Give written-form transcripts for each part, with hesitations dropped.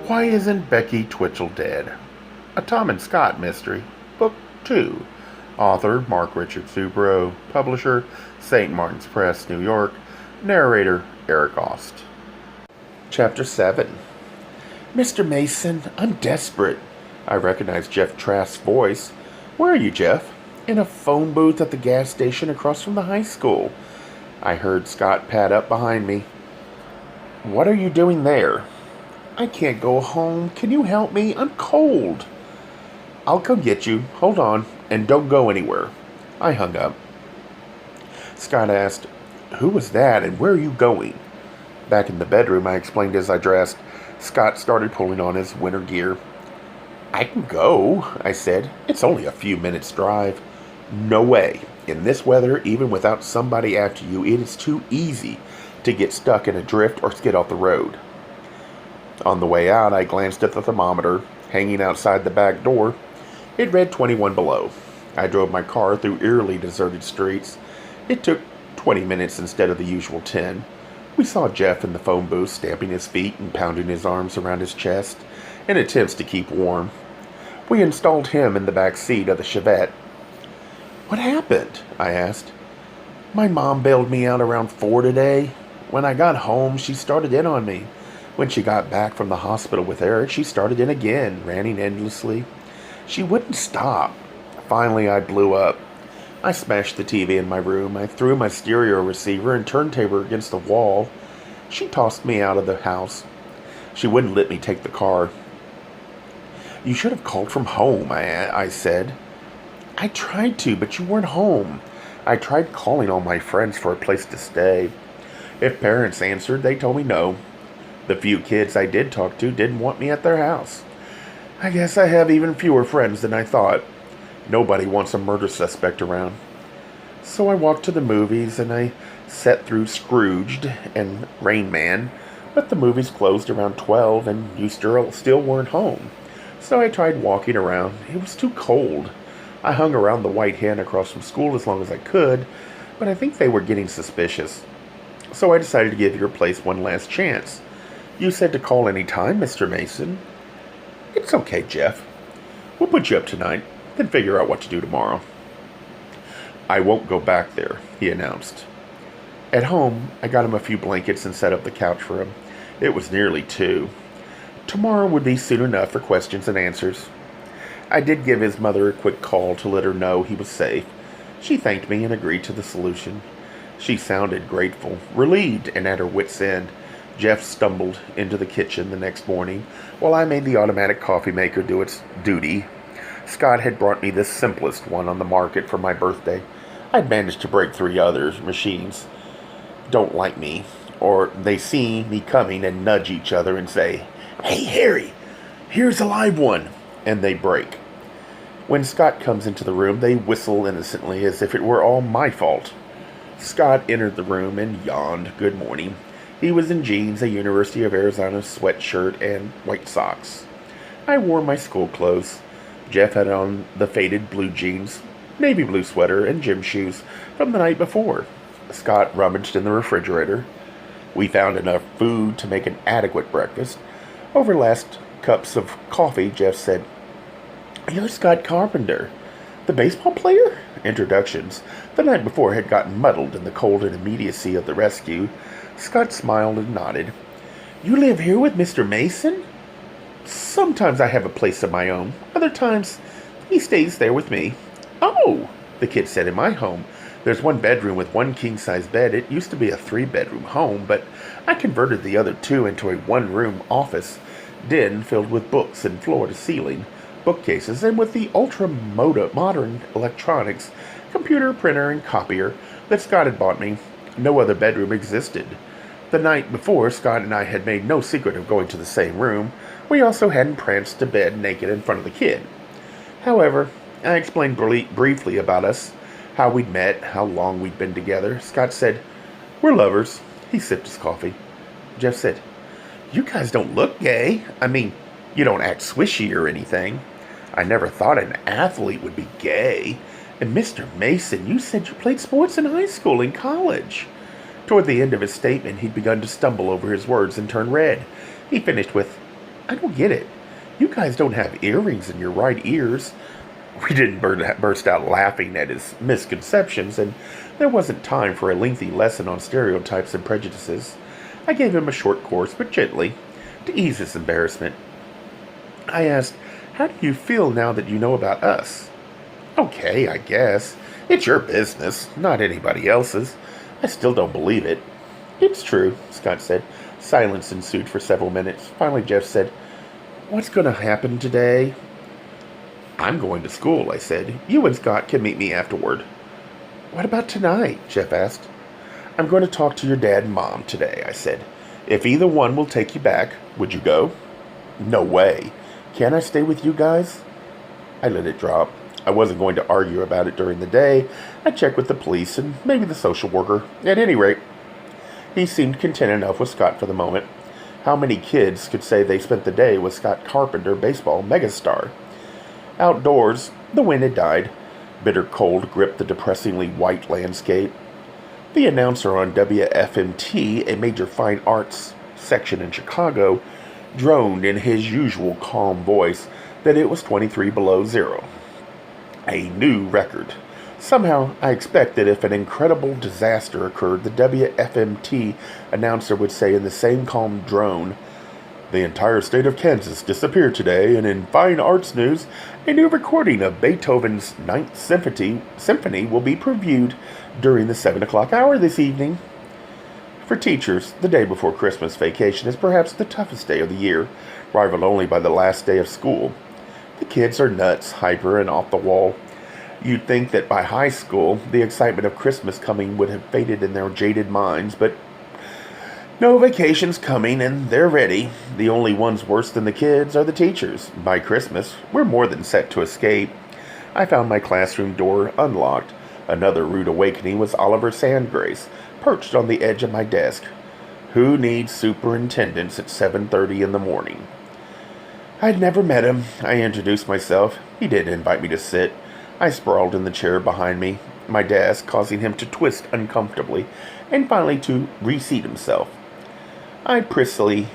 Why Isn't Becky Twitchel Dead? A Tom and Scott Mystery, Book 2. Author Mark Richard Subro. Publisher St. Martin's Press, New York. Narrator Eric Ost. Chapter 7. Mr. Mason, I'm desperate. I recognized Jeff Trask's voice. Where are you, Jeff? In a phone booth at the gas station across from the high school. I heard Scott pad up behind me. What are you doing there? I can't go home. Can you help me? I'm cold. I'll come get you. Hold on, and don't go anywhere. I hung up. Scott asked, Who was that, and where are you going? Back in the bedroom, I explained as I dressed. Scott started pulling on his winter gear. I can go, I said. It's only a few minutes' drive. No way. In this weather, even without somebody after you, it is too easy to get stuck in a drift or skid off the road. On the way out, I glanced at the thermometer hanging outside the back door. It read 21 below. I drove my car through eerily deserted streets. It took 20 minutes instead of the usual 10. We saw Jeff in the phone booth stamping his feet and pounding his arms around his chest in attempts to keep warm. We installed him in the back seat of the Chevette. What happened? I asked. My mom bailed me out around 4 today. When I got home, she started in on me. When she got back from the hospital with Eric, she started in again, ranting endlessly. She wouldn't stop. Finally, I blew up. I smashed the TV in my room. I threw my stereo receiver and turntable against the wall. She tossed me out of the house. She wouldn't let me take the car. You should have called from home, I said. I tried to, but you weren't home. I tried calling all my friends for a place to stay. If parents answered, they told me no. The few kids I did talk to didn't want me at their house. I guess I have even fewer friends than I thought. Nobody wants a murder suspect around. So I walked to the movies and I sat through Scrooged and Rain Man, but the movies closed around 12 and you still weren't home. So I tried walking around. It was too cold. I hung around the White Hen across from school as long as I could, but I think they were getting suspicious. So I decided to give your place one last chance. You said to call any time, Mr. Mason. It's okay, Jeff. We'll put you up tonight, then figure out what to do tomorrow. I won't go back there, he announced. At home, I got him a few blankets and set up the couch for him. It was nearly 2. Tomorrow would be soon enough for questions and answers. I did give his mother a quick call to let her know he was safe. She thanked me and agreed to the solution. She sounded grateful, relieved, and at her wit's end. Jeff stumbled into the kitchen the next morning while I made the automatic coffee maker do its duty. Scott had brought me the simplest one on the market for my birthday. I'd managed to break 3 other machines. Don't like me, or they see me coming and nudge each other and say, Hey, Harry, here's a live one, and they break. When Scott comes into the room, they whistle innocently as if it were all my fault. Scott entered the room and yawned. Good morning. He was in jeans, a University of Arizona sweatshirt, and white socks. I wore my school clothes. Jeff had on the faded blue jeans, navy blue sweater, and gym shoes from the night before. Scott rummaged in the refrigerator. We found enough food to make an adequate breakfast. Over last cups of coffee, Jeff said, You're Scott Carpenter, the baseball player? Introductions the night before had gotten muddled in the cold and immediacy of the rescue. Scott smiled and nodded. You live here with Mr. Mason? Sometimes I have a place of my own. Other times, he stays there with me. Oh, the kid said, in my home, there's 1 bedroom with 1 king-size bed. It used to be a 3-bedroom home, but I converted the other 2 into a 1-room office den filled with books and floor-to-ceiling bookcases, and with the ultra-modern electronics, computer, printer, and copier that Scott had bought me. No other bedroom existed. The night before, Scott and I had made no secret of going to the same room. We also hadn't pranced to bed naked in front of the kid. However, I explained briefly about us, how we'd met, how long we'd been together. Scott said, We're lovers. He sipped his coffee. Jeff said, You guys don't look gay. I mean, you don't act swishy or anything. I never thought an athlete would be gay. And Mr. Mason, you said you played sports in high school and college. Toward the end of his statement, he'd begun to stumble over his words and turn red. He finished with, I don't get it. You guys don't have earrings in your right ears. We didn't burst out laughing at his misconceptions, and there wasn't time for a lengthy lesson on stereotypes and prejudices. I gave him a short course, but gently, to ease his embarrassment. I asked, "How do you feel now that you know about us?" "Okay, I guess. It's your business, not anybody else's." I still don't believe it. "It's true," Scott said. Silence ensued for several minutes. Finally, Jeff said, "What's going to happen today?" "I'm going to school," I said. "You and Scott can meet me afterward." "What about tonight?" Jeff asked. "I'm going to talk to your dad and mom today," I said. "If either one will take you back, would you go?" "No way. Can I stay with you guys?" I let it drop. I wasn't going to argue about it during the day. I checked with the police and maybe the social worker. At any rate, he seemed content enough with Scott for the moment. How many kids could say they spent the day with Scott Carpenter, baseball megastar? Outdoors, the wind had died. Bitter cold gripped the depressingly white landscape. The announcer on WFMT, a major fine arts section in Chicago, droned in his usual calm voice that it was 23 below zero. A new record. Somehow, I expect that if an incredible disaster occurred, the WFMT announcer would say in the same calm drone, "The entire state of Kansas disappeared today, and in fine arts news, a new recording of Beethoven's Ninth Symphony will be previewed during the 7 o'clock hour this evening." For teachers, the day before Christmas vacation is perhaps the toughest day of the year, rivaled only by the last day of school. The kids are nuts, hyper, and off the wall. You'd think that by high school, the excitement of Christmas coming would have faded in their jaded minds, but no, vacation's coming, and they're ready. The only ones worse than the kids are the teachers. By Christmas, we're more than set to escape. I found my classroom door unlocked. Another rude awakening was Oliver Sandgrace, perched on the edge of my desk. Who needs superintendents at 7:30 in the morning? I'd never met him. I introduced myself. He did invite me to sit. I sprawled in the chair behind me, my desk causing him to twist uncomfortably, and finally to reseat himself. A prissy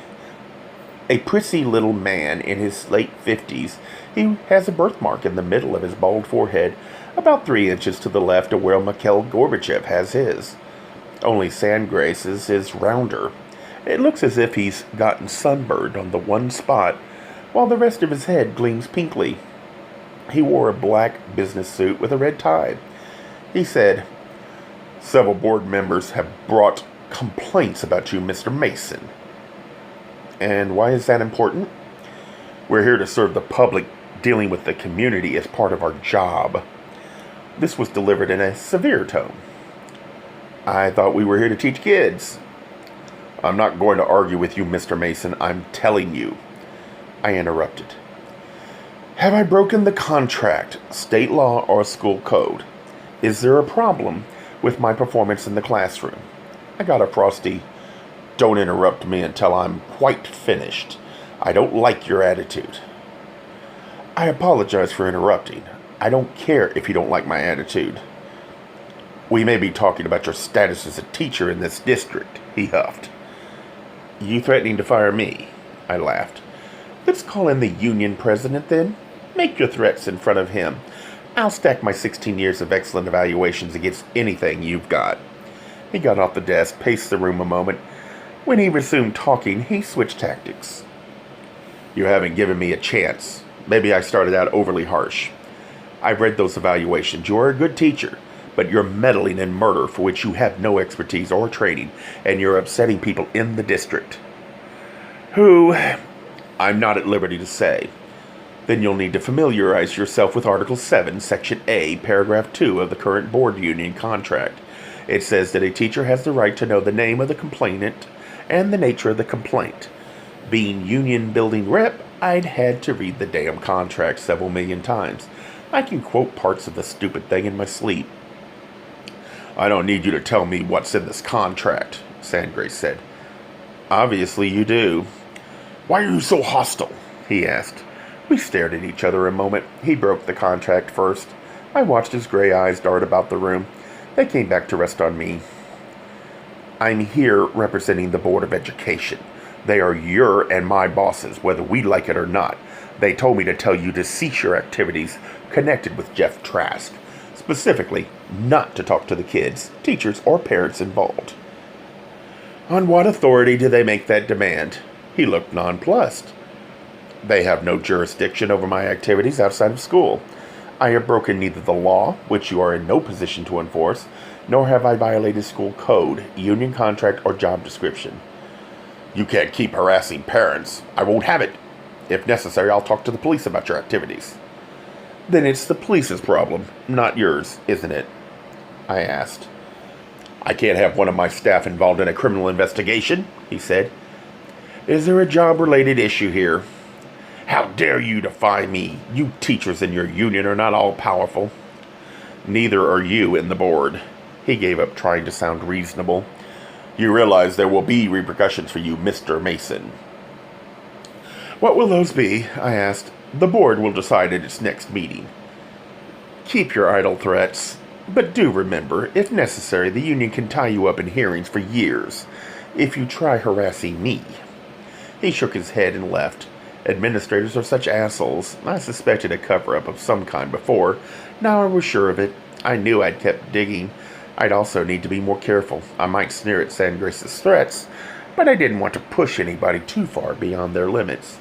little man in his late 50s. He has a birthmark in the middle of his bald forehead, about 3 inches to the left of where Mikhail Gorbachev has his. Only Sandgrace's is rounder. It looks as if he's gotten sunburned on the one spot, while the rest of his head gleams pinkly. He wore a black business suit with a red tie. He said, "Several board members have brought complaints about you, Mr. Mason." "And why is that important?" "We're here to serve the public. Dealing with the community is part of our job." This was delivered in a severe tone. "I thought we were here to teach kids." "I'm not going to argue with you, Mr. Mason. I'm telling you." I interrupted. "Have I broken the contract, state law, or school code? Is there a problem with my performance in the classroom?" I got a frosty, "Don't interrupt me until I'm quite finished. I don't like your attitude." "I apologize for interrupting. I don't care if you don't like my attitude." "We may be talking about your status as a teacher in this district," he huffed. "You threatening to fire me?" I laughed. "Let's call in the union president then. Make your threats in front of him. I'll stack my 16 years of excellent evaluations against anything you've got." He got off the desk, paced the room a moment. When he resumed talking, he switched tactics. "You haven't given me a chance. Maybe I started out overly harsh. I've read those evaluations. You're a good teacher, but you're meddling in murder for which you have no expertise or training, and you're upsetting people in the district." "Who?" "I'm not at liberty to say." "Then you'll need to familiarize yourself with Article 7, Section A, Paragraph 2 of the current board union contract. It says that a teacher has the right to know the name of the complainant and the nature of the complaint. Being union building rep, I'd had to read the damn contract several million times. I can quote parts of the stupid thing in my sleep." "I don't need you to tell me what's in this contract," Sandgrace said. "Obviously you do." "Why are you so hostile?" he asked. We stared at each other a moment. He broke the contract first. I watched his gray eyes dart about the room. They came back to rest on me. "I'm here representing the Board of Education. They are your and my bosses, whether we like it or not. They told me to tell you to cease your activities connected with Jeff Trask. Specifically, not to talk to the kids, teachers, or parents involved. On what authority do they make that demand? He looked nonplussed. They have no jurisdiction over my activities outside of school. I have broken neither the law, which you are in no position to enforce, nor have I violated school code, union contract, or job description. You can't keep harassing parents. I won't have it. If necessary, I'll talk to the police about your activities. Then it's the police's problem, not yours, isn't it? I asked. I can't have one of my staff involved in a criminal investigation, he said. Is there a job-related issue here? How dare you defy me? You teachers in your union are not all-powerful. Neither are you in the board. He gave up trying to sound reasonable. You realize there will be repercussions for you, Mr. Mason. What will those be? I asked. The board will decide at its next meeting. Keep your idle threats. But do remember, if necessary, the union can tie you up in hearings for years if you try harassing me. He shook his head and left. Administrators are such assholes. I suspected a cover-up of some kind before. Now I was sure of it. I knew I'd kept digging. I'd also need to be more careful. I might sneer at Sandgrace's threats, but I didn't want to push anybody too far beyond their limits.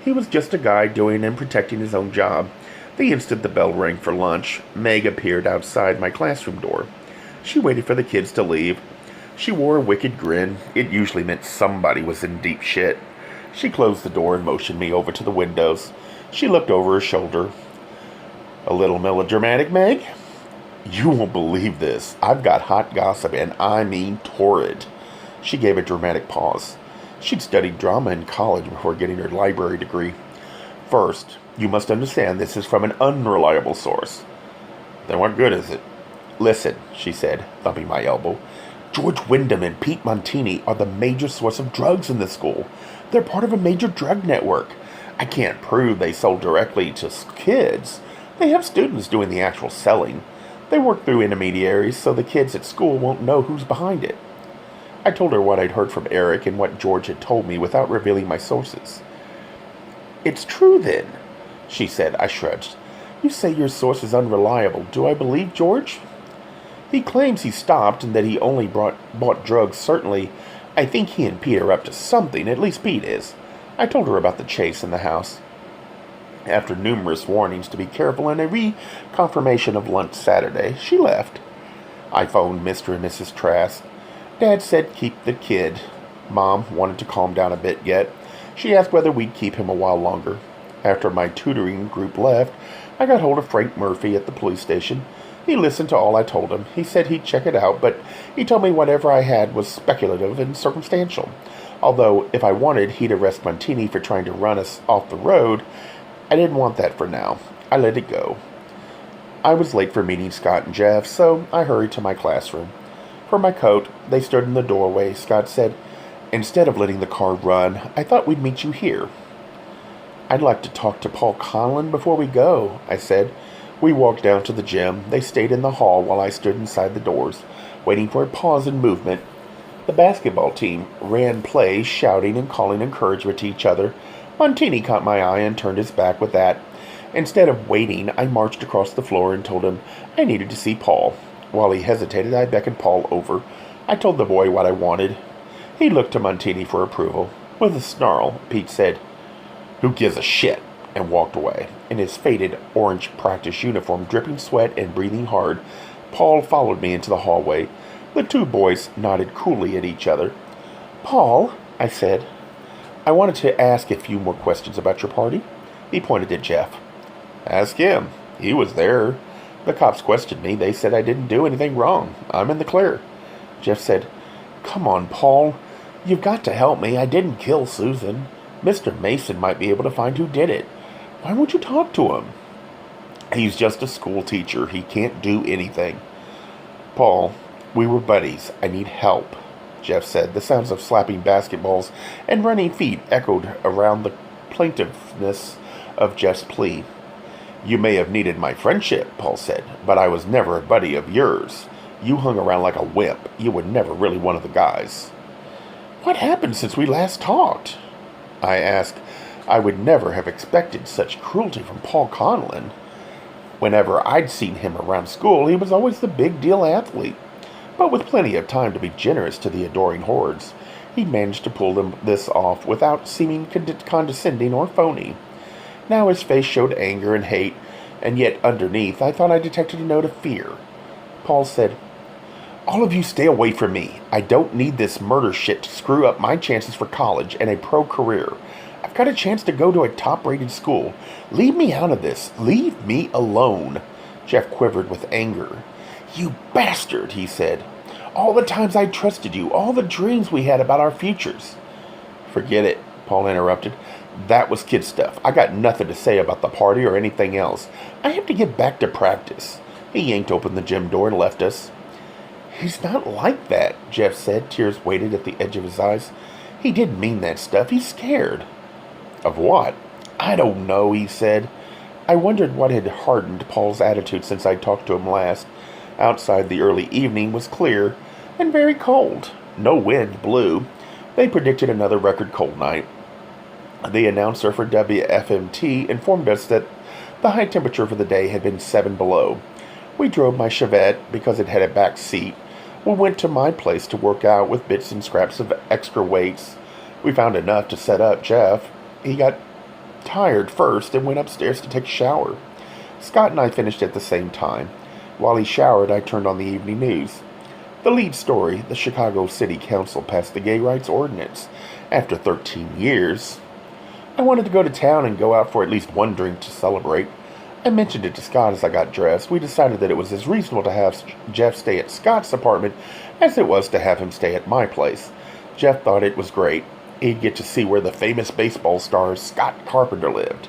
He was just a guy doing and protecting his own job. The instant the bell rang for lunch, Meg appeared outside my classroom door. She waited for the kids to leave. She wore a wicked grin. It usually meant somebody was in deep shit. She closed the door and motioned me over to the windows. She looked over her shoulder. A little melodramatic, Meg? You won't believe this. I've got hot gossip, and I mean torrid. She gave a dramatic pause. She'd studied drama in college before getting her library degree. First, you must understand this is from an unreliable source. Then what good is it? Listen, she said, thumping my elbow. George Wyndham and Pete Montini are the major source of drugs in the school. They're part of a major drug network. I can't prove they sold directly to kids. They have students doing the actual selling. They work through intermediaries so the kids at school won't know who's behind it. I told her what I'd heard from Eric and what George had told me without revealing my sources. It's true then, she said. I shrugged. You say your source is unreliable. Do I believe George? He claims he stopped and that he only bought drugs. Certainly, I think he and Pete are up to something. At least Pete is. I told her about the chase in the house. After numerous warnings to be careful and a reconfirmation of lunch Saturday, she left. I phoned Mr. and Mrs. Trask. Dad said keep the kid. Mom wanted to calm down a bit yet. She asked whether we'd keep him a while longer. After my tutoring group left, I got hold of Frank Murphy at the police station. He listened to all I told him. He said he'd check it out, but he told me whatever I had was speculative and circumstantial. Although, if I wanted, he'd arrest Montini for trying to run us off the road. I didn't want that for now. I let it go. I was late for meeting Scott and Jeff, so I hurried to my classroom. For my coat, they stood in the doorway. Scott said, Instead of letting the car run, I thought we'd meet you here. I'd like to talk to Paul Conlon before we go, I said. We walked down to the gym. They stayed in the hall while I stood inside the doors, waiting for a pause in movement. The basketball team ran plays, shouting and calling encouragement to each other. Montini caught my eye and turned his back with that. Instead of waiting, I marched across the floor and told him I needed to see Paul. While he hesitated, I beckoned Paul over. I told the boy what I wanted. He looked to Montini for approval. With a snarl, Pete said, Who gives a shit? And walked away. In his faded orange practice uniform, dripping sweat and breathing hard, Paul followed me into the hallway. The two boys nodded coolly at each other. Paul, I said, I wanted to ask a few more questions about your party. He pointed at Jeff. Ask him. He was there. The cops questioned me. They said I didn't do anything wrong. I'm in the clear. Jeff said, Come on, Paul. You've got to help me. I didn't kill Susan. Mr. Mason might be able to find who did it. Why won't you talk to him? He's just a school teacher. He can't do anything. Paul, we were buddies. I need help, Jeff said. The sounds of slapping basketballs and running feet echoed around the plaintiveness of Jeff's plea. You may have needed my friendship, Paul said, but I was never a buddy of yours. You hung around like a wimp. You were never really one of the guys. "What happened since we last talked?" I asked. I would never have expected such cruelty from Paul Conlon. Whenever I'd seen him around school, he was always the big deal athlete. But with plenty of time to be generous to the adoring hordes, he managed to pull this off without seeming condescending or phony. Now his face showed anger and hate, and yet underneath I thought I detected a note of fear. Paul said, "All of you stay away from me. I don't need this murder shit to screw up my chances for college and a pro career. I've got a chance to go to a top-rated school. Leave me out of this. Leave me alone." Jeff quivered with anger. "You bastard," he said. "All the times I trusted you, all the dreams we had about our futures." "Forget it," Paul interrupted. "That was kid stuff. I got nothing to say about the party or anything else. I have to get back to practice." He yanked open the gym door and left us. "He's not like that," Jeff said. Tears waited at the edge of his eyes. "He didn't mean that stuff. He's scared." "Of what?" "I don't know," he said. I wondered what had hardened Paul's attitude since I'd talked to him last. Outside, the early evening was clear and very cold. No wind blew. They predicted another record cold night. The announcer for WFMT informed us that the high temperature for the day had been 7 below. We drove my Chevette because it had a back seat. We went to my place to work out with bits and scraps of extra weights. We found enough to set up Jeff. He got tired first and went upstairs to take a shower. Scott and I finished at the same time. While he showered, I turned on the evening news. The lead story, the Chicago City Council passed the gay rights ordinance. After 13 years, I wanted to go to town and go out for at least one drink to celebrate. I mentioned it to Scott as I got dressed. We decided that it was as reasonable to have Jeff stay at Scott's apartment as it was to have him stay at my place. Jeff thought it was great. He'd get to see where the famous baseball star Scott Carpenter lived.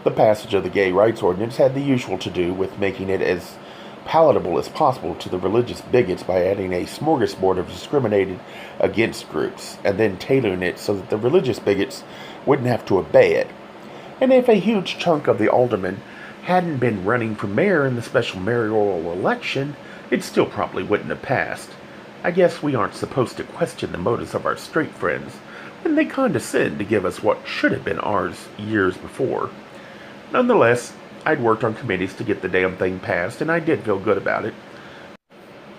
The passage of the gay rights ordinance had the usual to do with making it as palatable as possible to the religious bigots by adding a smorgasbord of discriminated against groups, and then tailoring it so that the religious bigots wouldn't have to obey it. And if a huge chunk of the aldermen hadn't been running for mayor in the special mayoral election, it still probably wouldn't have passed. I guess we aren't supposed to question the motives of our straight friends when they condescend to give us what should have been ours years before. Nonetheless, I'd worked on committees to get the damn thing passed, and I did feel good about it.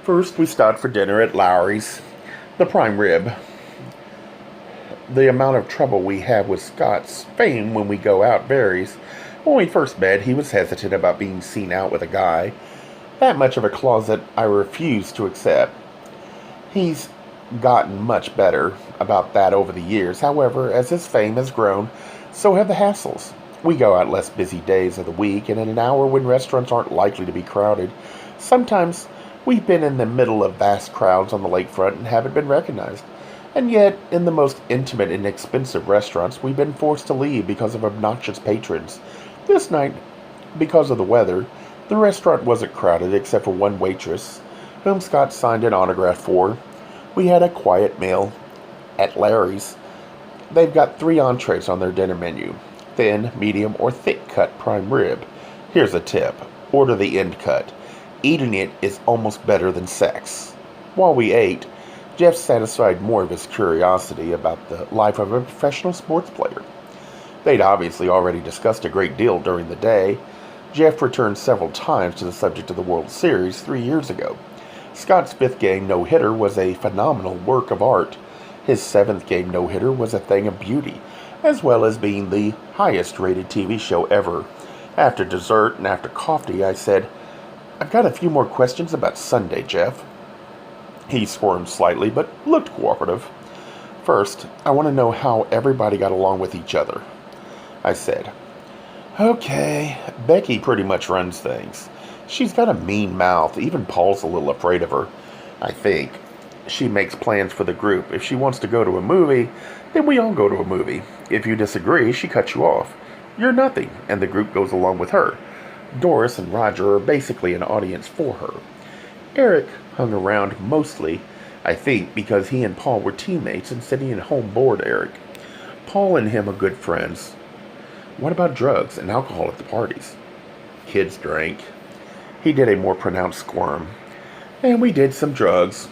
First, we stopped for dinner at Lowry's, the prime rib. The amount of trouble we have with Scott's fame when we go out varies. When we first met, he was hesitant about being seen out with a guy. That much of a closet I refused to accept. He's gotten much better about that over the years. However, as his fame has grown, so have the hassles. We go out less busy days of the week and in an hour when restaurants aren't likely to be crowded. Sometimes we've been in the middle of vast crowds on the lakefront and haven't been recognized. And yet, in the most intimate and expensive restaurants, we've been forced to leave because of obnoxious patrons. This night, because of the weather, the restaurant wasn't crowded except for one waitress, whom Scott signed an autograph for. We had a quiet meal at Larry's. They've got 3 entrees on their dinner menu: thin, medium, or thick cut prime rib. Here's a tip: order the end cut. Eating it is almost better than sex. While we ate, Jeff satisfied more of his curiosity about the life of a professional sports player. They'd obviously already discussed a great deal during the day. Jeff returned several times to the subject of the World Series 3 years ago. Scott's 5th game no-hitter was a phenomenal work of art. His 7th game no-hitter was a thing of beauty, as well as being the highest-rated TV show ever. After dessert and after coffee, I said, "I've got a few more questions about Sunday, Jeff." He squirmed slightly, but looked cooperative. "First, I want to know how everybody got along with each other." I said, "Okay, Becky pretty much runs things. She's got a mean mouth. Even Paul's a little afraid of her, I think. She makes plans for the group. If she wants to go to a movie, then we all go to a movie. If you disagree, she cuts you off. You're nothing, and the group goes along with her. Doris and Roger are basically an audience for her. Eric hung around mostly, I think, because he and Paul were teammates and sitting at home bored Eric. Paul and him are good friends. What about drugs and alcohol at the parties?" "Kids drank." He did a more pronounced squirm. "And we did some drugs.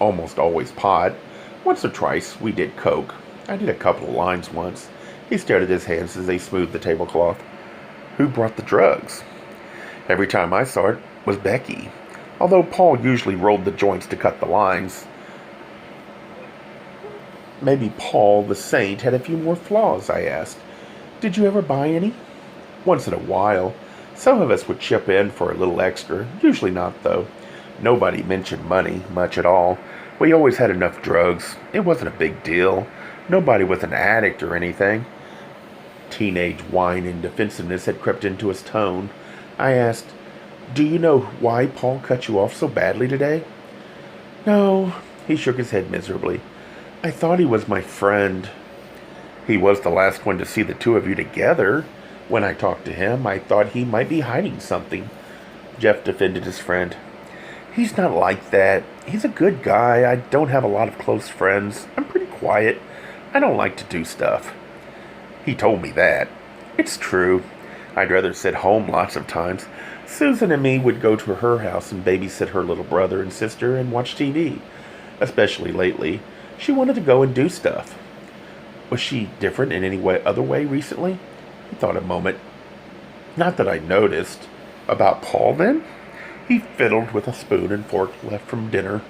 Almost always pot. Once or twice we did coke. I did a couple of lines once. He stared at his hands as they smoothed the tablecloth. Who brought the drugs? Every time I saw it was Becky. Although Paul usually rolled the joints to cut the lines, maybe Paul the Saint had a few more flaws, I asked. Did you ever buy any? Once in a while. Some of us would chip in for a little extra. Usually not, though. Nobody mentioned money, much at all. We always had enough drugs. It wasn't a big deal. Nobody was an addict or anything. Teenage whine and defensiveness had crept into his tone. I asked, do you know why Paul cut you off so badly today? No, he shook his head miserably. I thought he was my friend. He was the last one to see the two of you together. When I talked to him, I thought he might be hiding something. Jeff defended his friend. He's not like that. He's a good guy. I don't have a lot of close friends. I'm pretty quiet. I don't like to do stuff. He told me that. It's true. I'd rather sit home lots of times. Susan and me would go to her house and babysit her little brother and sister and watch TV. Especially lately. She wanted to go and do stuff. Was she different in any other way recently? He thought a moment. Not that I noticed. About Paul, then? He fiddled with a spoon and fork left from dinner.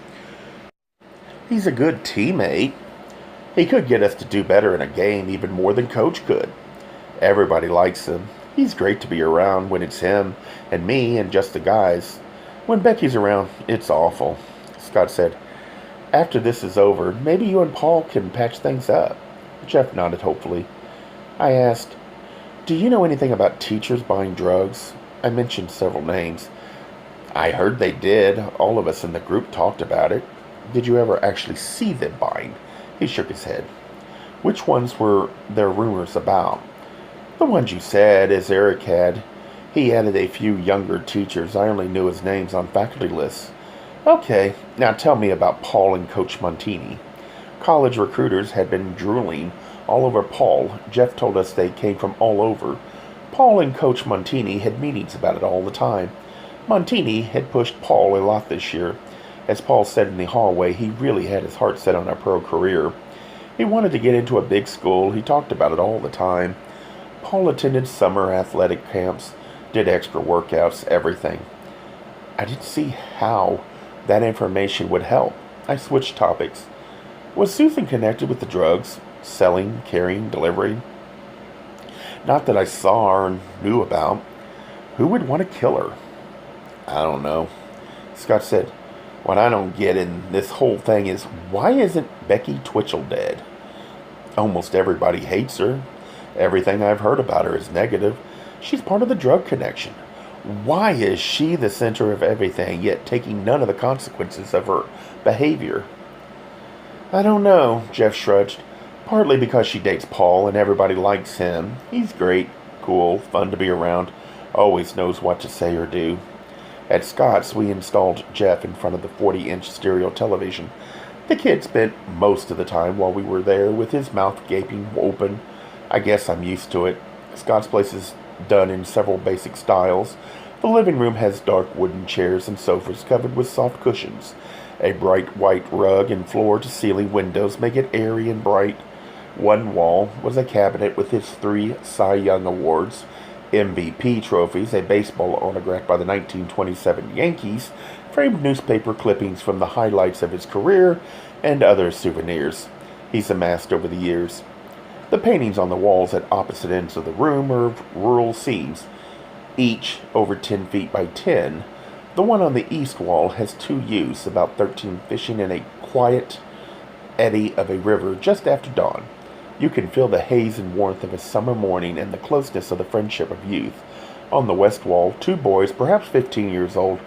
He's a good teammate. He could get us to do better in a game even more than Coach could. Everybody likes him. He's great to be around when it's him and me and just the guys. When Becky's around, it's awful. Scott said, after this is over, maybe you and Paul can patch things up. Jeff nodded hopefully. I asked, do you know anything about teachers buying drugs? I mentioned several names. I heard they did. All of us in the group talked about it. Did you ever actually see them buying? He shook his head. Which ones were there rumors about? The ones you said, as Eric had. He added a few younger teachers. I only knew his names on faculty lists. Okay, now tell me about Paul and Coach Montini. College recruiters had been drooling all over Paul. Jeff told us they came from all over. Paul and Coach Montini had meetings about it all the time. Montini had pushed Paul a lot this year. As Paul said in the hallway, he really had his heart set on a pro career. He wanted to get into a big school. He talked about it all the time. Paul attended summer athletic camps, did extra workouts, everything. I didn't see how that information would help. I switched topics. Was Susan connected with the drugs? Selling, carrying, delivering? Not that I saw or knew about. Who would want to kill her? I don't know. Scott said, what I don't get in this whole thing is, why isn't Becky Twitchel dead? Almost everybody hates her. Everything I've heard about her is negative. She's part of the drug connection. Why is she the center of everything, yet taking none of the consequences of her behavior? I don't know, Jeff shrugged. Partly because she dates Paul and everybody likes him. He's great, cool, fun to be around, always knows what to say or do. At Scott's, we installed Jeff in front of the 40-inch stereo television. The kid spent most of the time while we were there with his mouth gaping open. I guess I'm used to it. Scott's place is done in several basic styles. The living room has dark wooden chairs and sofas covered with soft cushions. A bright white rug and floor-to-ceiling windows make it airy and bright. One wall was a cabinet with his 3 Cy Young Awards, MVP trophies, a baseball autograph by the 1927 Yankees, framed newspaper clippings from the highlights of his career, and other souvenirs he's amassed over the years. The paintings on the walls at opposite ends of the room are of rural scenes, each over 10 feet by 10. The one on the east wall has 2 youths, about 13, fishing in a quiet eddy of a river just after dawn. You can feel the haze and warmth of a summer morning and the closeness of the friendship of youth. On the west wall, 2 boys, perhaps 15 years old,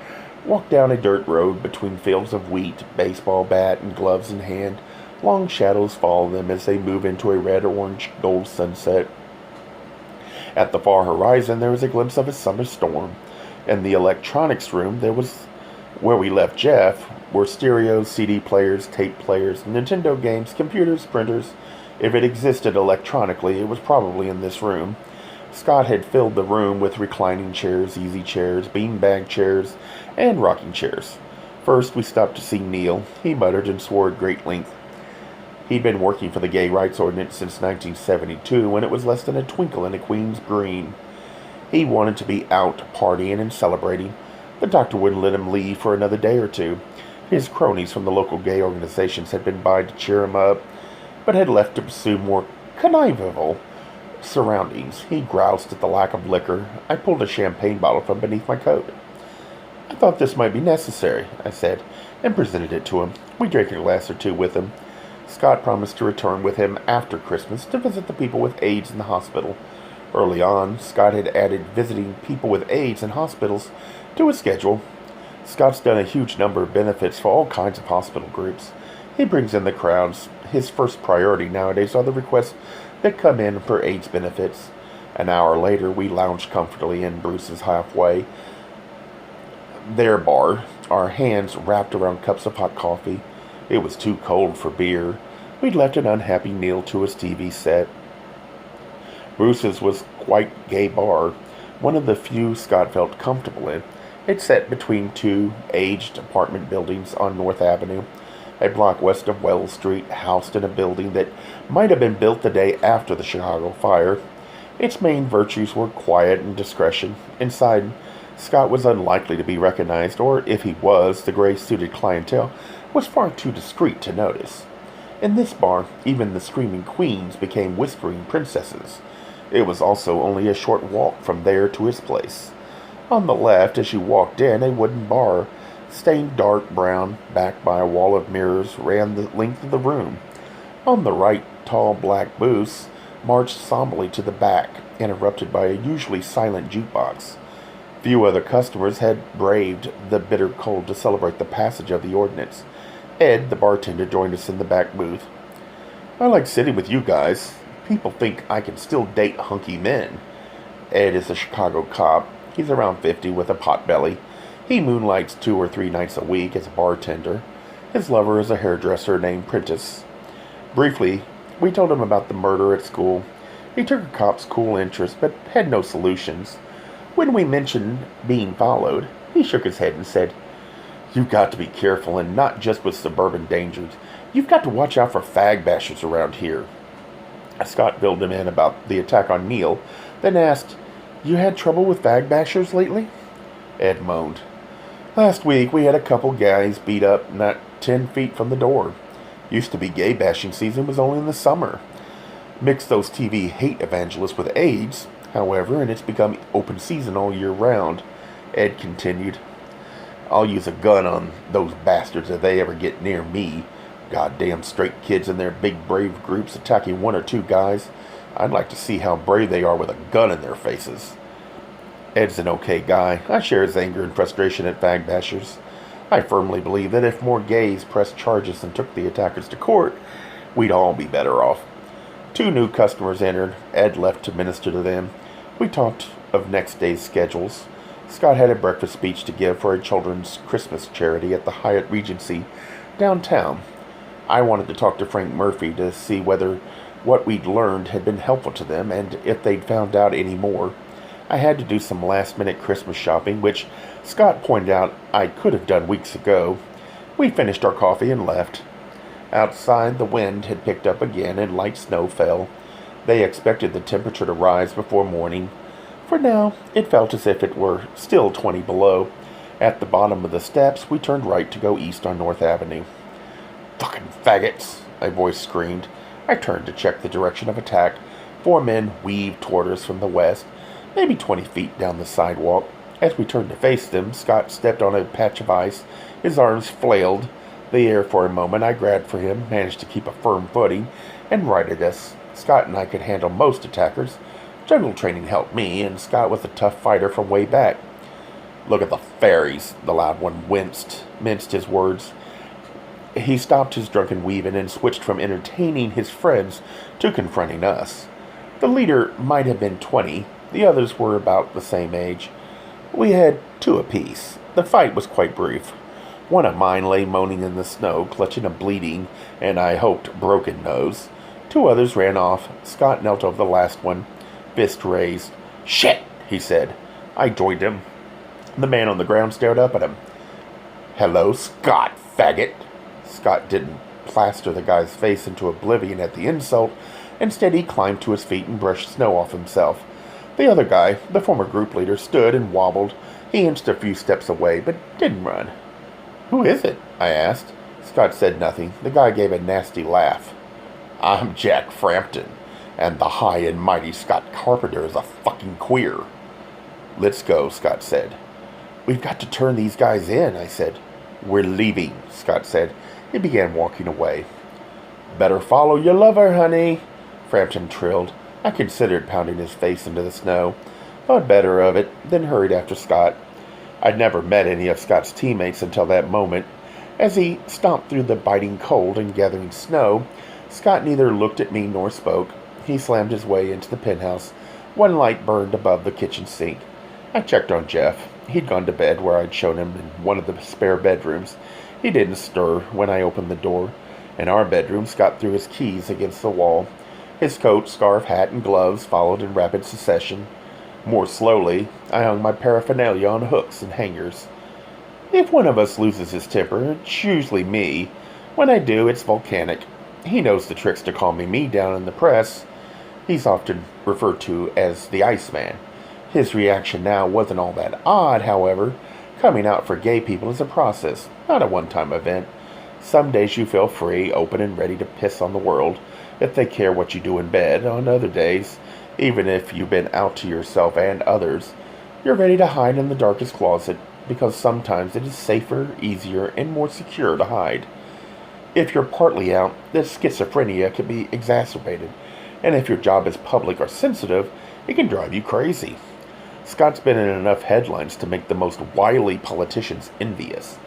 walk down a dirt road between fields of wheat, baseball bat and gloves in hand. Long shadows follow them as they move into a red, orange, gold sunset. At the far horizon, there is a glimpse of a summer storm. In the electronics room, there was where we left Jeff, were stereos, CD players, tape players, Nintendo games, computers, printers. If it existed electronically, it was probably in this room. Scott had filled the room with reclining chairs, easy chairs, beanbag chairs, and rocking chairs. First, we stopped to see Neil. He muttered and swore at great length. He'd been working for the gay rights ordinance since 1972, when it was less than a twinkle in a queen's green. He wanted to be out partying and celebrating. The doctor wouldn't let him leave for another day or two. His cronies from the local gay organizations had been by to cheer him up, but had left to pursue more convivial surroundings. He groused at the lack of liquor. I pulled a champagne bottle from beneath my coat. "I thought this might be necessary," I said, and presented it to him. We drank a glass or two with him. Scott promised to return with him after Christmas to visit the people with AIDS in the hospital. Early on, Scott had added visiting people with AIDS in hospitals to his schedule. Scott's done a huge number of benefits for all kinds of hospital groups. He brings in the crowds. His first priority nowadays are the requests that come in for AIDS benefits. An hour later, we lounged comfortably in Bruce's halfway their bar, our hands wrapped around cups of hot coffee. It was too cold for beer. We'd left an unhappy Neil to his TV set. Bruce's was quite gay bar, one of the few Scott felt comfortable in. It sat between two aged apartment buildings on North Avenue, a block west of Wells Street, housed in a building that might have been built the day after the Chicago fire. Its main virtues were quiet and discretion. Inside, Scott was unlikely to be recognized, or if he was, the gray-suited clientele was far too discreet to notice. In this bar, even the screaming queens became whispering princesses. It was also only a short walk from there to his place. On the left, as you walked in, a wooden bar, stained dark brown, backed by a wall of mirrors, ran the length of the room. On the right, tall black booths marched somberly to the back, interrupted by a usually silent jukebox. Few other customers had braved the bitter cold to celebrate the passage of the ordinance. Ed, the bartender, joined us in the back booth. "I like sitting with you guys. People think I can still date hunky men." Ed is a Chicago cop. He's around 50 with a potbelly. He moonlights 2 or 3 nights a week as a bartender. His lover is a hairdresser named Prentice. Briefly, we told him about the murder at school. He took a cop's cool interest, but had no solutions. When we mentioned being followed, he shook his head and said, "You've got to be careful, and not just with suburban dangers. You've got to watch out for fag bashers around here." Scott filled him in about the attack on Neil, then asked, "You had trouble with fag bashers lately?" Ed moaned. "Last week we had a couple guys beat up not 10 feet from the door. Used to be gay bashing season, was only in the summer. Mix those TV hate evangelists with AIDS, however, and it's become open season all year round." Ed continued, "I'll use a gun on those bastards if they ever get near me. Goddamn straight kids in their big brave groups attacking 1 or 2 guys. I'd like to see how brave they are with a gun in their faces." Ed's an okay guy. I share his anger and frustration at fag bashers. I firmly believe that if more gays pressed charges and took the attackers to court, we'd all be better off. 2 new customers entered. Ed left to minister to them. We talked of next day's schedules. Scott had a breakfast speech to give for a children's Christmas charity at the Hyatt Regency downtown. I wanted to talk to Frank Murphy to see whether what we'd learned had been helpful to them and if they'd found out any more. I had to do some last-minute Christmas shopping, which Scott pointed out I could have done weeks ago. We finished our coffee and left. Outside, the wind had picked up again and light snow fell. They expected the temperature to rise before morning. For now, it felt as if it were still 20 below. At the bottom of the steps, we turned right to go east on North Avenue. "Fucking faggots!" a voice screamed. I turned to check the direction of attack. 4 men weaved toward us from the west, maybe 20 feet down the sidewalk. As we turned to face them, Scott stepped on a patch of ice. His arms flailed the air for a moment. I grabbed for him, managed to keep a firm footing, and righted us. Scott and I could handle most attackers. Jungle training helped me, and Scott was a tough fighter from way back. "Look at the fairies," the loud one minced his words. He stopped his drunken weaving and switched from entertaining his friends to confronting us. The leader might have been 20. The others were about the same age. We had 2 apiece. The fight was quite brief. One of mine lay moaning in the snow, clutching a bleeding, and I hoped broken nose. 2 others ran off. Scott knelt over the last one, fist raised. "Shit," he said. I joined him. The man on the ground stared up at him. "Hello, Scott, faggot." Scott didn't plaster the guy's face into oblivion at the insult. Instead, he climbed to his feet and brushed snow off himself. The other guy, the former group leader, stood and wobbled. He inched a few steps away, but didn't run. "Who is it?" I asked. Scott said nothing. The guy gave a nasty laugh. "I'm Jack Frampton, and the high and mighty Scott Carpenter is a fucking queer." "Let's go," Scott said. "We've got to turn these guys in," I said. "We're leaving," Scott said. He began walking away. "Better follow your lover, honey," Frampton trilled. I considered pounding his face into the snow, thought better of it, then hurried after Scott. I'd never met any of Scott's teammates until that moment. As he stomped through the biting cold and gathering snow, Scott neither looked at me nor spoke. He slammed his way into the penthouse. One light burned above the kitchen sink. I checked on Jeff. He'd gone to bed where I'd shown him in one of the spare bedrooms. He didn't stir when I opened the door. In our bedroom, Scott threw his keys against the wall. His coat, scarf, hat, and gloves followed in rapid succession. More slowly, I hung my paraphernalia on hooks and hangers. If one of us loses his temper, it's usually me. When I do, it's volcanic. He knows the tricks to calming me down in the press. He's often referred to as the Iceman. His reaction now wasn't all that odd, however. Coming out for gay people is a process, not a one-time event. Some days you feel free, open, and ready to piss on the world, if they care what you do in bed. On other days, even if you've been out to yourself and others, you're ready to hide in the darkest closet, because sometimes it is safer, easier, and more secure to hide. If you're partly out, this schizophrenia can be exacerbated, and if your job is public or sensitive, it can drive you crazy. Scott's been in enough headlines to make the most wily politicians envious.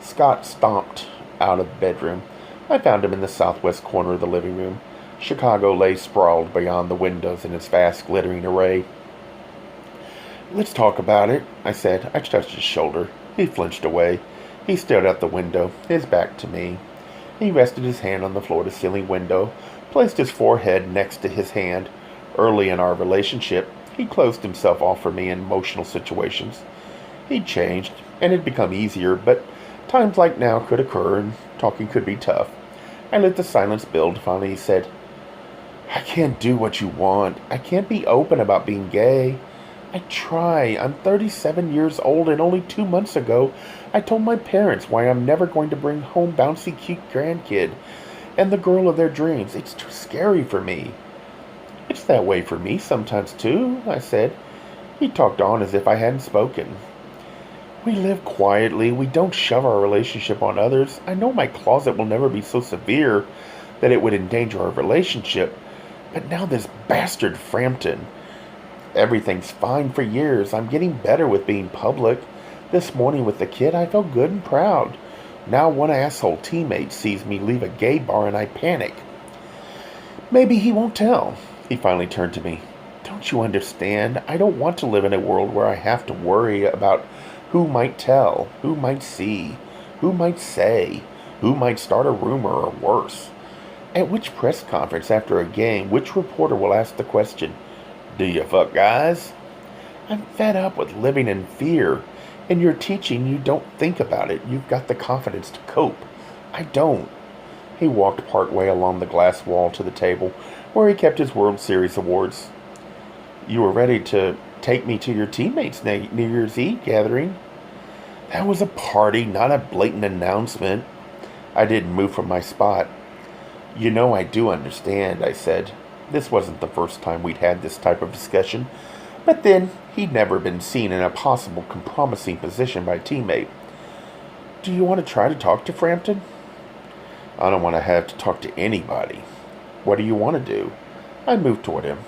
Scott stomped out of the bedroom. I found him in the southwest corner of the living room. Chicago lay sprawled beyond the windows in its vast glittering array. "Let's talk about it," I said. I touched his shoulder. He flinched away. He stared out the window, his back to me. He rested his hand on the floor-to-ceiling window, placed his forehead next to his hand. Early in our relationship, he closed himself off for me in emotional situations. He'd changed, and had become easier, but times like now could occur, and talking could be tough. I let the silence build. Finally he said, "I can't do what you want. I can't be open about being gay. I try. I'm 37 years old, and only 2 months ago, I told my parents why I'm never going to bring home bouncy, cute grandkid and the girl of their dreams. It's too scary for me." "It's that way for me sometimes, too," I said. He talked on as if I hadn't spoken. "We live quietly. We don't shove our relationship on others. I know my closet will never be so severe that it would endanger our relationship. But now this bastard Frampton. Everything's fine for years. I'm getting better with being public. This morning with the kid, I felt good and proud. Now one asshole teammate sees me leave a gay bar and I panic. Maybe he won't tell." He finally turned to me. "Don't you understand? I don't want to live in a world where I have to worry about who might tell, who might see, who might say, who might start a rumor or worse. At which press conference after a game, which reporter will ask the question, 'Do you fuck guys?' I'm fed up with living in fear. In your teaching, you don't think about it. You've got the confidence to cope. I don't." He walked partway along the glass wall to the table where he kept his World Series awards. "You were ready to take me to your teammates' New Year's Eve gathering." "That was a party, not a blatant announcement." I didn't move from my spot. "You know I do understand," I said. This wasn't the first time we'd had this type of discussion, but then he'd never been seen in a possible compromising position by a teammate. "Do you want to try to talk to Frampton?" "I don't want to have to talk to anybody." "What do you want to do?" I moved toward him.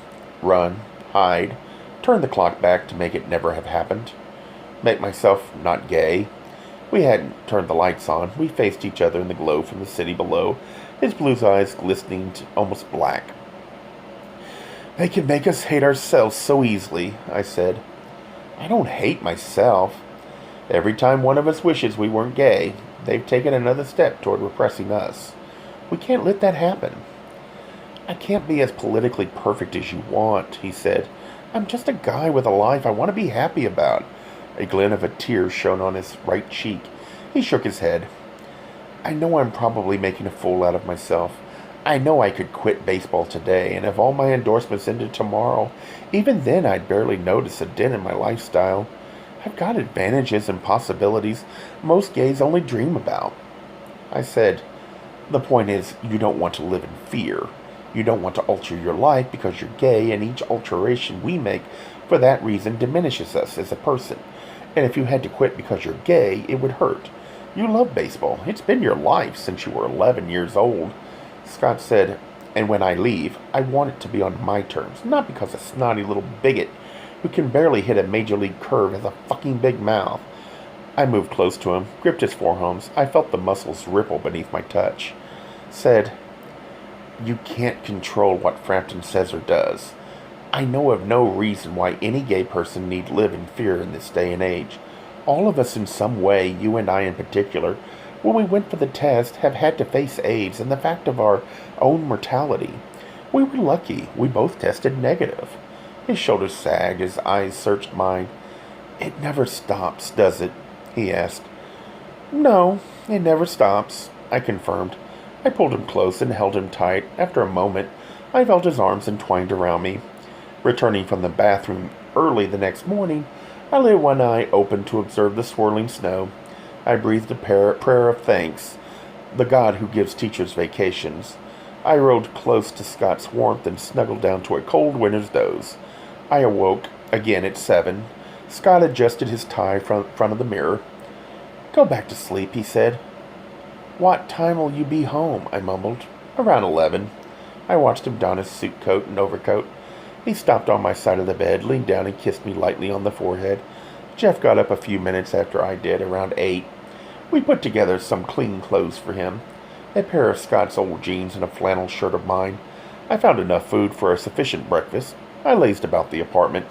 "Run, hide, turn the clock back to make it never have happened. Make myself not gay." We hadn't turned the lights on. We faced each other in the glow from the city below, his blue eyes glistening almost black. "They can make us hate ourselves so easily," I said. "I don't hate myself. Every time one of us wishes we weren't gay, they've taken another step toward repressing us. We can't let that happen." "I can't be as politically perfect as you want," he said. "I'm just a guy with a life I want to be happy about." A glint of a tear shone on his right cheek. He shook his head. I know I'm probably making a fool out of myself. I know I could quit baseball today, and if all my endorsements ended tomorrow, even then I'd barely notice a dent in my lifestyle. I've got advantages and possibilities most gays only dream about. I said, the point is, you don't want to live in fear. You don't want to alter your life because you're gay, and each alteration we make for that reason diminishes us as a person. And if you had to quit because you're gay, it would hurt. You love baseball. It's been your life since you were 11 years old. Scott said, and when I leave, I want it to be on my terms, not because a snotty little bigot who can barely hit a major league curve has a fucking big mouth. I moved close to him, gripped his forearms. I felt the muscles ripple beneath my touch. Said, you can't control what Frampton says or does. I know of no reason why any gay person need live in fear in this day and age. All of us in some way, you and I in particular, when we went for the test, have had to face AIDS and the fact of our own mortality. We were lucky. We both tested negative. His shoulders sagged. His eyes searched mine. It never stops, does it? He asked. No, it never stops, I confirmed. I pulled him close and held him tight. After a moment, I felt his arms entwined around me. Returning from the bathroom early the next morning, I lay one eye open to observe the swirling snow. I breathed a prayer of thanks, the God who gives teachers vacations. I rolled close to Scott's warmth and snuggled down to a cold winter's doze. I awoke again at 7. Scott adjusted his tie front of the mirror. Go back to sleep, he said. What time will you be home? I mumbled. Around 11. I watched him don his suit coat and overcoat. He stopped on my side of the bed, leaned down and kissed me lightly on the forehead. Jeff got up a few minutes after I did, around 8. We put together some clean clothes for him. A pair of Scott's old jeans and a flannel shirt of mine. I found enough food for a sufficient breakfast. I lazed about the apartment.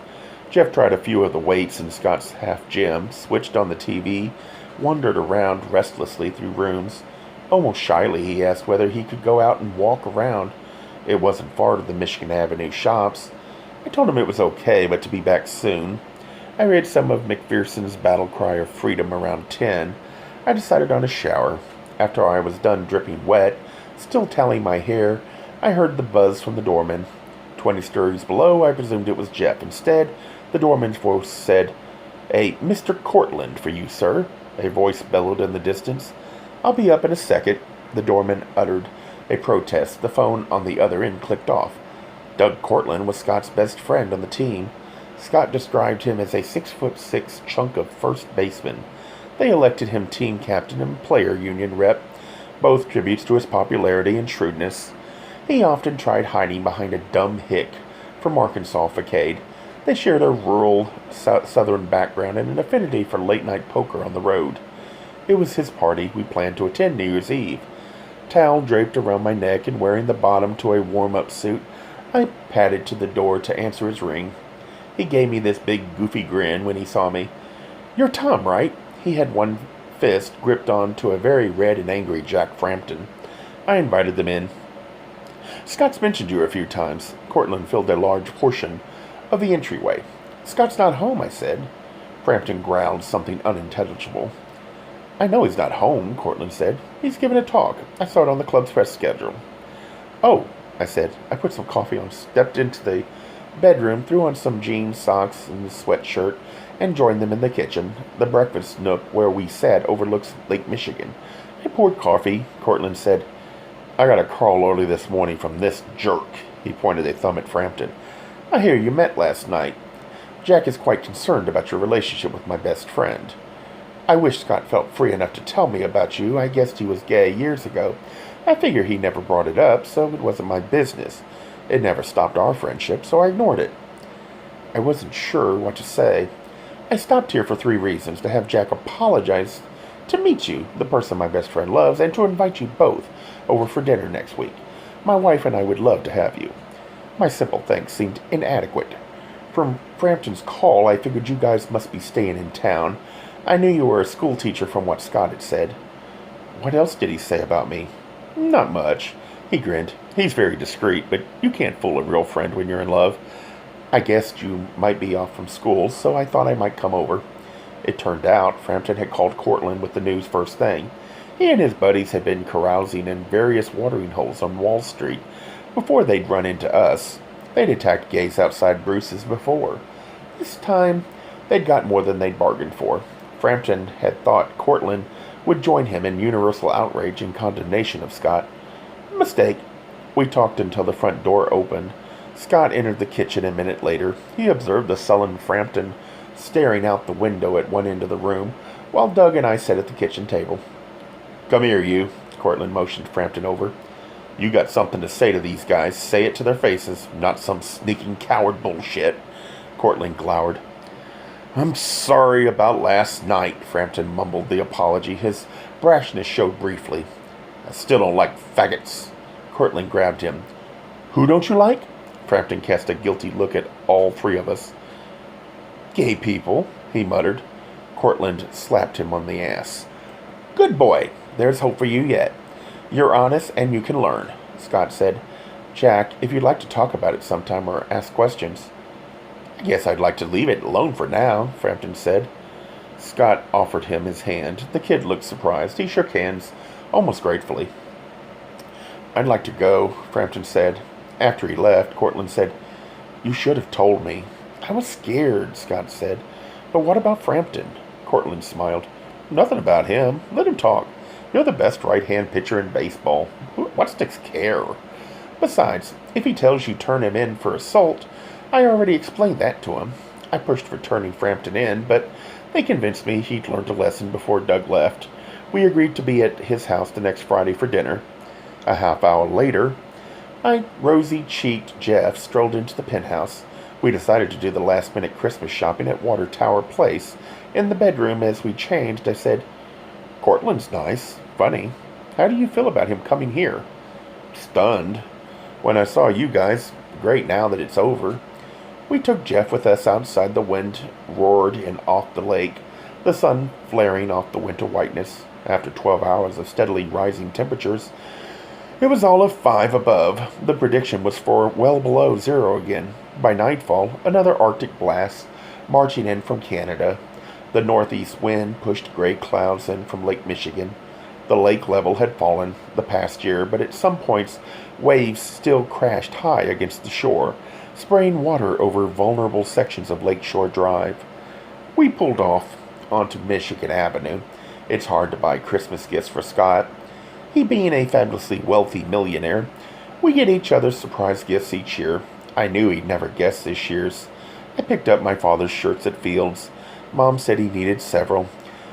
Jeff tried a few of the weights in Scott's half gym, switched on the TV, wandered around restlessly through rooms. Almost shyly, he asked whether he could go out and walk around. It wasn't far to the Michigan Avenue shops. I told him it was okay, but to be back soon. I read some of McPherson's Battle Cry of Freedom around 10. I decided on a shower. After I was done dripping wet, still tallying my hair, I heard the buzz from the doorman. 20 stories below, I presumed it was Jeff. Instead, the doorman's voice said, "A Mr. Cortland for you, sir." A voice bellowed in the distance. "I'll be up in a second." The doorman uttered a protest. The phone on the other end clicked off. Doug Cortland was Scott's best friend on the team. Scott described him as a 6'6" chunk of first baseman. They elected him team captain and player union rep, both tributes to his popularity and shrewdness. He often tried hiding behind a dumb hick from Arkansas facade. They shared a rural southern background and an affinity for late-night poker on the road. It was his party. We planned to attend New Year's Eve. Towel draped around my neck and wearing the bottom to a warm-up suit, I padded to the door to answer his ring. He gave me this big goofy grin when he saw me. "You're Tom, right?" He had one fist gripped on to a very red and angry Jack Frampton. I invited them in. "Scott's mentioned you a few times." Cortland filled a large portion of the entryway. "Scott's not home," I said. Frampton growled something unintelligible. "I know he's not home," Cortland said. "He's given a talk. I saw it on the club's press schedule." "Oh," I said. I put some coffee on, stepped into the bedroom, threw on some jeans, socks, and a sweatshirt, and joined them in the kitchen. The breakfast nook where we sat overlooks Lake Michigan. I poured coffee. Cortland said, "I got a call early this morning from this jerk." He pointed a thumb at Frampton. "I hear you met last night. Jack is quite concerned about your relationship with my best friend. I wish Scott felt free enough to tell me about you. I guessed he was gay years ago. I figure he never brought it up, so it wasn't my business. It never stopped our friendship, so I ignored it." I wasn't sure what to say. "I stopped here for 3 reasons: to have Jack apologize, to meet you, the person my best friend loves, and to invite you both over for dinner next week. My wife and I would love to have you." My simple thanks seemed inadequate. From Frampton's call, I figured you guys must be staying in town. I knew you were a school teacher from what Scott had said. "What else did he say about me?" "Not much." He grinned. "He's very discreet, but you can't fool a real friend when you're in love. I guessed you might be off from school, so I thought I might come over." It turned out Frampton had called Cortland with the news first thing. He and his buddies had been carousing in various watering holes on Wall Street before they'd run into us. They'd attacked gays outside Bruce's before. This time, they'd got more than they'd bargained for. Frampton had thought Cortland would join him in universal outrage and condemnation of Scott. Mistake. We talked until the front door opened. Scott entered the kitchen a minute later. He observed the sullen Frampton staring out the window at one end of the room, while Doug and I sat at the kitchen table. "Come here, you," Cortland motioned Frampton over. "You got something to say to these guys. Say it to their faces, not some sneaking coward bullshit." Cortland glowered. "I'm sorry about last night," Frampton mumbled the apology. His brashness showed briefly. "I still don't like faggots." Cortland grabbed him. "Who don't you like?" Frampton cast a guilty look at all three of us. "Gay people," he muttered. Cortland slapped him on the ass. "Good boy. There's hope for you yet. You're honest and you can learn," Scott said. "Jack, if you'd like to talk about it sometime or ask questions." "I guess I'd like to leave it alone for now," Frampton said. Scott offered him his hand. The kid looked surprised. He shook hands, almost gratefully. "I'd like to go," Frampton said. After he left, Cortland said, "You should have told me." "I was scared," Scott said. "But what about Frampton?" Cortland smiled. "Nothing about him. Let him talk. You're the best right-hand pitcher in baseball. What's to care? Besides, if he tells you turn him in for assault, I already explained that to him. I pushed for turning Frampton in, but they convinced me he'd learned a lesson before Doug left. We agreed to be at his house the next Friday for dinner. A half hour later, rosy-cheeked Jeff strolled into the penthouse. We decided to do the last-minute Christmas shopping at Water Tower Place. In the bedroom, as we changed, I said, "Cortland's nice. Funny. How do you feel about him coming here?" "Stunned. When I saw you guys, great now that it's over." We took Jeff with us outside. The wind roared in off the lake, the sun flaring off the winter whiteness. After 12 hours of steadily rising temperatures, it was all of 5 above. The prediction was for well below zero again. By nightfall, another Arctic blast marching in from Canada. The northeast wind pushed gray clouds in from Lake Michigan. The lake level had fallen the past year, but at some points waves still crashed high against the shore, spraying water over vulnerable sections of Lakeshore Drive. We pulled off onto Michigan Avenue. It's hard to buy Christmas gifts for Scott. He being a fabulously wealthy millionaire, we get each other surprise gifts each year. I knew he'd never guess this year's. I picked up my father's shirts at Fields. Mom said he needed several.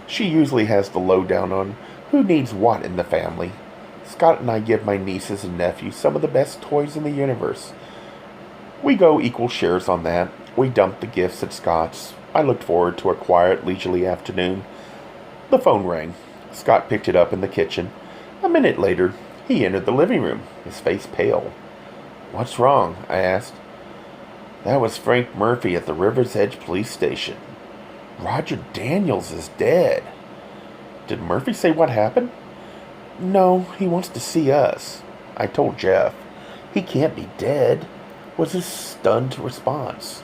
She usually has the lowdown on who needs what in the family. Scott and I give my nieces and nephews some of the best toys in the universe. We go equal shares on that. We dumped the gifts at Scott's. I looked forward to a quiet, leisurely afternoon. The phone rang. Scott picked it up in the kitchen. A minute later, he entered the living room, his face pale. "What's wrong?" I asked. "That was Frank Murphy at the River's Edge police station. Roger Daniels is dead." "Did Murphy say what happened?" "No, he wants to see us." I told Jeff. "He can't be dead," was his stunned response.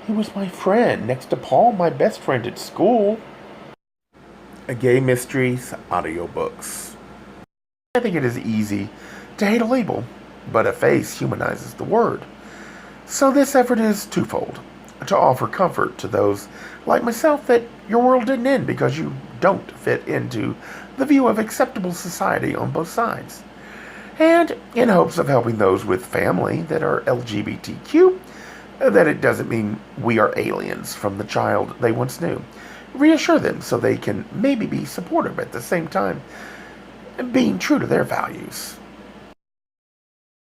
"He was my friend, next to Paul, my best friend at school." Gay Mysteries audiobooks. I think it is easy to hate a label, but a face humanizes the word. So this effort is twofold: to offer comfort to those like myself that your world didn't end because you don't fit into the view of acceptable society on both sides, and in hopes of helping those with family that are LGBTQ, that it doesn't mean we are aliens from the child they once knew. Reassure them so they can maybe be supportive at the same time, being true to their values.